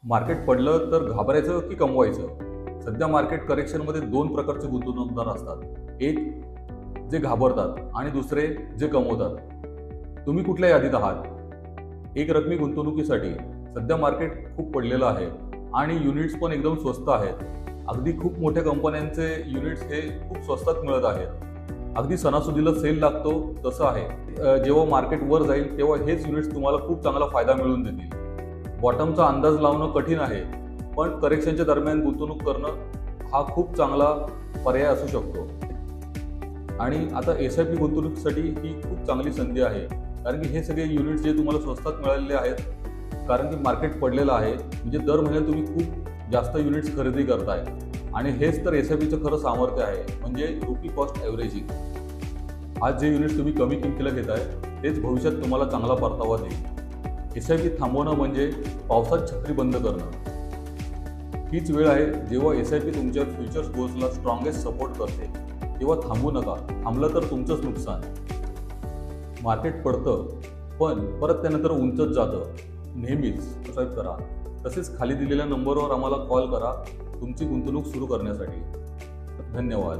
Market पडलं तर घाबरायचं की कमवायचं? सध्या मार्केट करेक्शनमध्ये दोन प्रकारचे गुंतवणूकदार असतात. एक जे घाबरतात आणि दुसरे जे कमवतात. तुम्ही कुठल्या यादीत आहात? एक रकमी गुंतवणुकीसाठी सध्या मार्केट खूप पडलेलं आहे आणि युनिट्स पण एकदम स्वस्त आहेत. अगदी खूप मोठ्या कंपन्यांचे युनिट्स हे खूप स्वस्तात मिळत आहेत. अगदी सणासुदीला सेल लागतो तसं आहे. जेव्हा मार्केट वर जाईल तेव्हा हेच युनिट्स तुम्हाला खूप चांगला फायदा मिळवून देतील. बॉटमचा अंदाज लावणं कठीण आहे, पण करेक्शनच्या दरम्यान गुंतवणूक करणं हा खूप चांगला पर्याय असू शकतो. आणि आता SIP गुंतवणुकीसाठी ही खूप चांगली संधी आहे, कारण की हे सगळे युनिट्स जे तुम्हाला स्वस्तात मिळालेले आहेत, कारण की मार्केट पडलेलं आहे, म्हणजे दर महिन्याला तुम्ही खूप जास्त युनिट्स खरेदी करताय. आणि हेच तर SIPचं खरं सामर्थ्य आहे, म्हणजे रुपी कॉस्ट ॲव्हरेजिंग. आज जे युनिट्स तुम्ही कमी किमतीला घेताय तेच भविष्यात तुम्हाला चांगला परतावा देईल. SIP थांबवणं म्हणजे पावसात छत्री बंद करणं. हीच वेळ आहे जेव्हा SIP तुमच्या फ्युचर्स गोल्सला स्ट्रॉंगेस्ट सपोर्ट करते. तेव्हा थांबू नका. थांबलं तर तुमचंच नुकसान. मार्केट पडतं पण परत त्यानंतर उंचच जातं. नेहमीच सबस्क्राईब करा. तसेच खाली दिलेल्या नंबरवर आम्हाला कॉल करा तुमची गुंतवणूक सुरू करण्यासाठी. धन्यवाद.